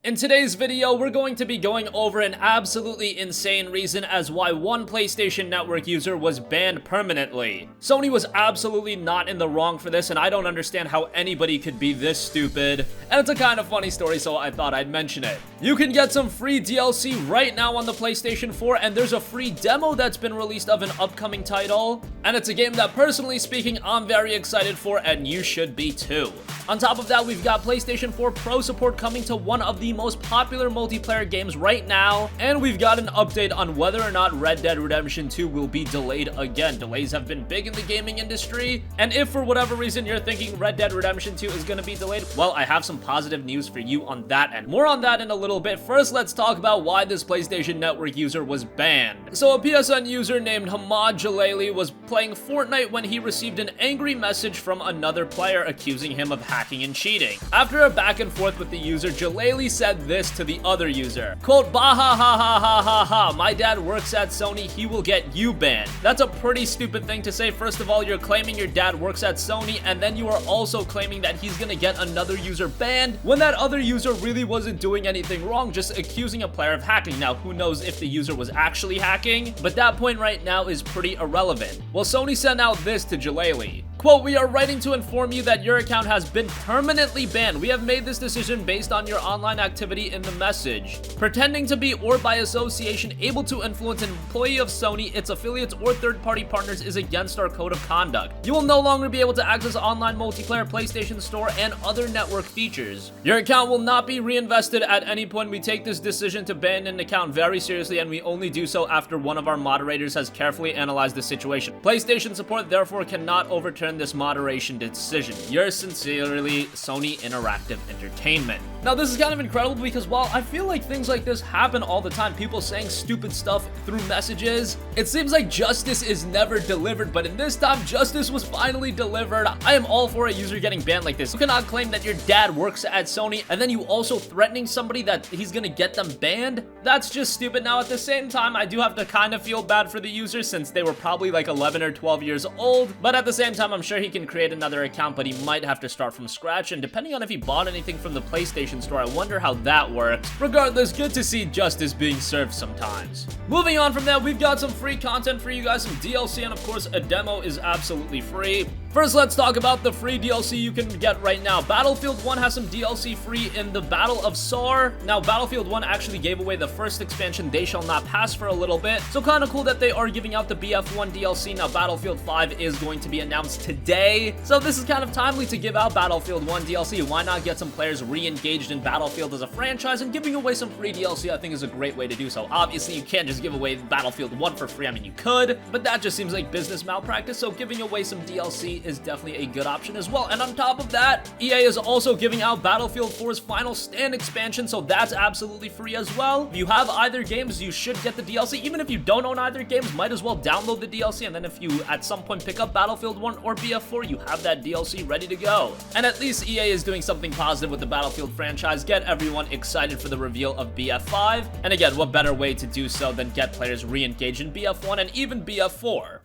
In today's video, we're going to be going over an absolutely insane reason as why one PlayStation Network user was banned permanently. Sony was absolutely not in the wrong for this, and I don't understand how anybody could be this stupid. And it's a kind of funny story, so I thought I'd mention it. You can get some free DLC right now on the PlayStation 4, and there's a free demo that's been released of an upcoming title. And it's a game that, personally speaking, I'm very excited for, and you should be too. On top of that, we've got PlayStation 4 Pro support coming to one of the most popular multiplayer games right now, and we've got an update on whether or not Red Dead Redemption 2 will be delayed again. Delays have been big in the gaming industry, and if for whatever reason you're thinking Red Dead Redemption 2 is going to be delayed, well, I have some positive news for you on that end. More on that in a little bit. First, let's talk about why this PlayStation Network user was banned. So a PSN user named Hamad Jalali was playing Fortnite when he received an angry message from another player accusing him of hacking and cheating. After a back and forth with the user, Jalali said this to the other user, quote, "Bah ha ha ha ha ha ha, my dad works at Sony, he will get you banned." That's a pretty stupid thing to say. First of all, you're claiming your dad works at Sony, and then you are also claiming that he's gonna get another user banned when that other user really wasn't doing anything wrong, just accusing a player of hacking. Now, who knows if the user was actually hacking, but that point right now is pretty irrelevant. Well, Sony sent out this to Jalali. Quote, "We are writing to inform you that your account has been permanently banned. We have made this decision based on your online activity in the message. Pretending to be, or by association, able to influence an employee of Sony, its affiliates, or third-party partners is against our code of conduct. You will no longer be able to access online multiplayer, PlayStation Store, and other network features. Your account will not be reinvested at any point. We take this decision to ban an account very seriously, and we only do so after one of our moderators has carefully analyzed the situation. PlayStation support therefore cannot overturn this moderation decision. Yours sincerely, Sony Interactive Entertainment." Now, this is kind of incredible because while I feel like things like this happen all the time, people saying stupid stuff through messages, it seems like justice is never delivered, but in this time, justice was finally delivered. I am all for a user getting banned like this. You cannot claim that your dad works at Sony and then you also threatening somebody that he's gonna get them banned. That's just stupid. Now, at the same time, I do have to kind of feel bad for the user since they were probably like 11 or 12 years old, but at the same time, I'm sure he can create another account, but he might have to start from scratch, and depending on if he bought anything from the PlayStation Store, I wonder how that works. Regardless, good to see justice being served sometimes. Moving on from that, we've got some free content for you guys, some DLC, and of course, a demo is absolutely free. First, let's talk about the free DLC you can get right now. Battlefield 1 has some DLC free in the Battle of Saar. Now, Battlefield 1 actually gave away the first expansion, They Shall Not Pass, for a little bit, so kind of cool that they are giving out the BF1 DLC. Now, Battlefield 5 is going to be announced today, so this is kind of timely to give out Battlefield 1 DLC. Why not get some players re-engaged in Battlefield as a franchise, and giving away some free DLC I think is a great way to do so. Obviously, you can't just give away Battlefield 1 for free. I mean, you could, but that just seems like business malpractice, so giving away some DLC is definitely a good option as well. And on top of that, EA is also giving out Battlefield 4's Final Stand expansion, so that's absolutely free as well. If you have either games, you should get the DLC. Even if you don't own either games, might as well download the DLC, and then if you at some point pick up Battlefield 1 or BF4, you have that DLC ready to go. And at least EA is doing something positive with the Battlefield franchise. Get everyone excited for the reveal of BF5. And again, what better way to do so than get players re-engaged in BF1 and even BF4?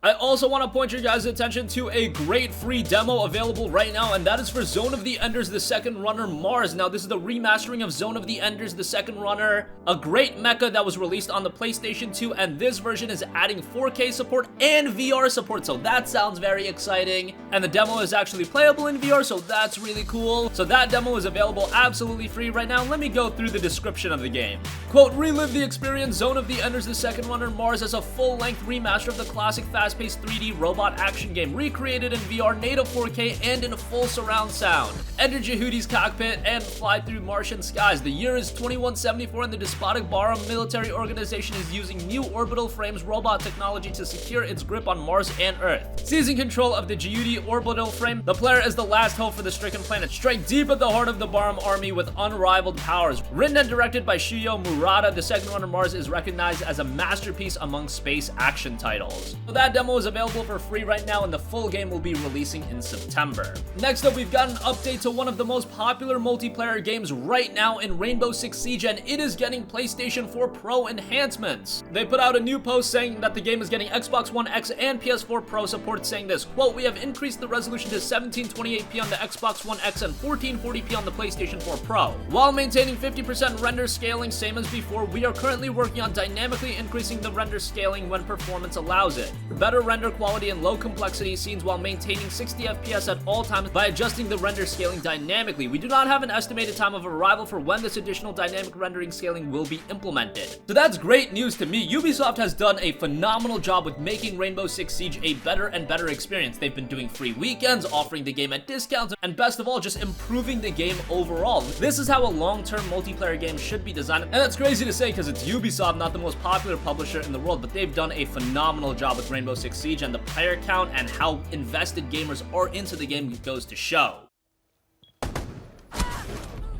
I also want to point your guys' attention to a great free demo available right now, and that is for Zone of the Enders, the Second Runner Mars. Now, this is the remastering of Zone of the Enders, the Second Runner, a great mecha that was released on the PlayStation 2, and this version is adding 4K support and VR support, so that sounds very exciting. And the demo is actually playable in VR, so that's really cool. So that demo is available absolutely free right now. Let me go through the description of the game. Quote, relive the experience Zone of the Enders, the Second Runner Mars as a full-length remaster of the classic fast-paced 3D robot action game, recreated in VR, native 4K, and in full surround sound. Enter Jehudi's cockpit and fly through Martian skies. The year is 2174 and the despotic Barum military organization is using new orbital frames robot technology to secure its grip on Mars and Earth. Seizing control of the Jehudi orbital frame, the player is the last hope for the stricken planet. Strike deep at the heart of the Barum army with unrivaled powers. Written and directed by Shiyo Murata, the Second Runner Mars is recognized as a masterpiece among space action titles. So that demo is available for free right now, and the full game will be releasing in September. Next up, we've got an update to one of the most popular multiplayer games right now in Rainbow Six Siege, and it is getting PlayStation 4 Pro enhancements. They put out a new post saying that the game is getting Xbox One X and PS4 Pro support, saying this, quote, we have increased the resolution to 1720p on the Xbox One X and 1440p on the PlayStation 4 Pro. While maintaining 50% render scaling, same as before, we are currently working on dynamically increasing the render scaling when performance allows it. Better render quality and low complexity scenes while maintaining 60 FPS at all times by adjusting the render scaling dynamically. We do not have an estimated time of arrival for when this additional dynamic rendering scaling will be implemented. So that's great news to me. Ubisoft has done a phenomenal job with making Rainbow Six Siege a better and better experience. They've been doing free weekends, offering the game at discounts, and best of all, just improving the game overall. This is how a long-term multiplayer game should be designed, and that's crazy to say because it's Ubisoft, not the most popular publisher in the world, but they've done a phenomenal job with Rainbow Six Siege, and the player count and how invested gamers are into the game goes to show.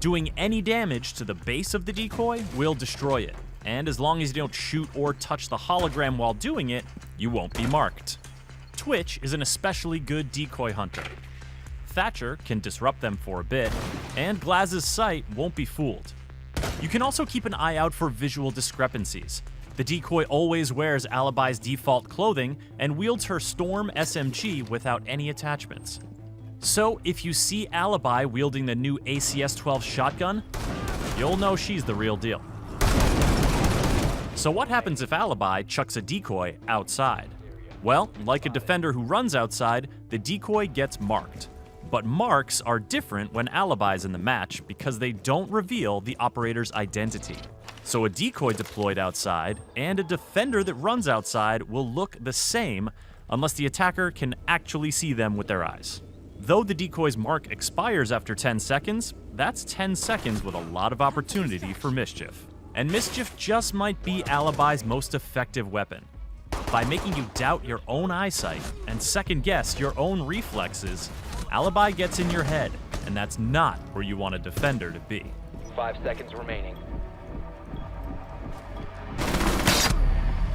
Doing any damage to the base of the decoy will destroy it, and as long as you don't shoot or touch the hologram while doing it, you won't be marked. Twitch is an especially good decoy hunter. Thatcher can disrupt them for a bit, and Glaz's sight won't be fooled. You can also keep an eye out for visual discrepancies. The decoy always wears Alibi's default clothing and wields her Storm SMG without any attachments. So if you see Alibi wielding the new ACS-12 shotgun, you'll know she's the real deal. So what happens if Alibi chucks a decoy outside? Well, like a defender who runs outside, the decoy gets marked. But marks are different when Alibi's in the match because they don't reveal the operator's identity. So a decoy deployed outside and a defender that runs outside will look the same unless the attacker can actually see them with their eyes. Though the decoy's mark expires after 10 seconds, that's 10 seconds with a lot of opportunity for mischief. And mischief just might be Alibi's most effective weapon. By making you doubt your own eyesight and second-guess your own reflexes, Alibi gets in your head, and that's not where you want a defender to be. 5 seconds remaining.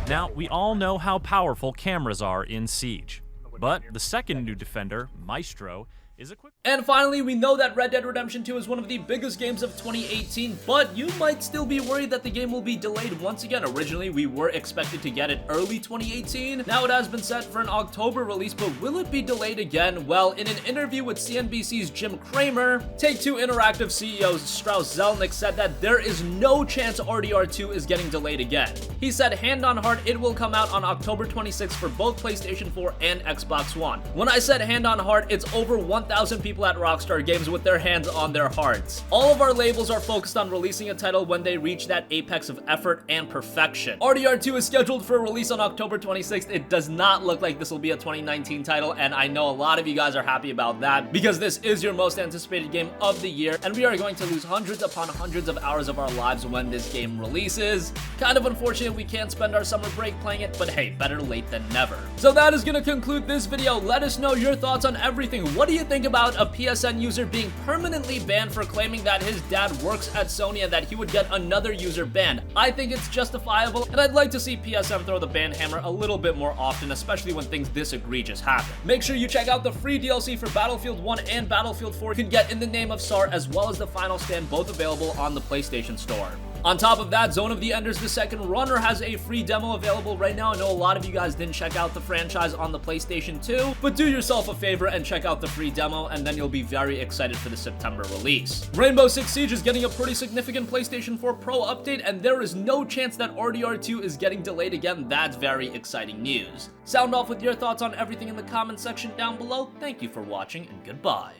Now, we all know how powerful cameras are in Siege, but the second new defender, Maestro, is equipped. And finally, we know that Red Dead Redemption 2 is one of the biggest games of 2018, but you might still be worried that the game will be delayed once again. Originally, we were expected to get it early 2018. Now it has been set for an October release, but will it be delayed again? Well, in an interview with CNBC's Jim Cramer, Take-Two Interactive CEO Strauss Zelnick said that there is no chance RDR2 is getting delayed again. He said, hand on heart, it will come out on October 26th for both PlayStation 4 and Xbox One. When I said hand on heart, it's over 1,000 people at Rockstar Games with their hands on their hearts. All of our labels are focused on releasing a title when they reach that apex of effort and perfection. RDR2 is scheduled for release on October 26th. It does not look like this will be a 2019 title, and I know a lot of you guys are happy about that because this is your most anticipated game of the year, and we are going to lose hundreds upon hundreds of hours of our lives when this game releases. Kind of unfortunate we can't spend our summer break playing it, but hey, better late than never. So that is going to conclude this video. Let us know your thoughts on everything. What do you think about a PSN user being permanently banned for claiming that his dad works at Sony and that he would get another user banned? I think it's justifiable, and I'd like to see PSN throw the ban hammer a little bit more often, especially when things this egregious happen. Make sure you check out the free DLC for Battlefield 1 and Battlefield 4 you can get In the Name of SAR, as well as The Final Stand, both available on the PlayStation Store. On top of that, Zone of the Enders the Second Runner has a free demo available right now. I know a lot of you guys didn't check out the franchise on the PlayStation 2, but do yourself a favor and check out the free demo, and then you'll be very excited for the September release. Rainbow Six Siege is getting a pretty significant PlayStation 4 Pro update, and there is no chance that RDR2 is getting delayed again. That's very exciting news. Sound off with your thoughts on everything in the comment section down below. Thank you for watching, and goodbye.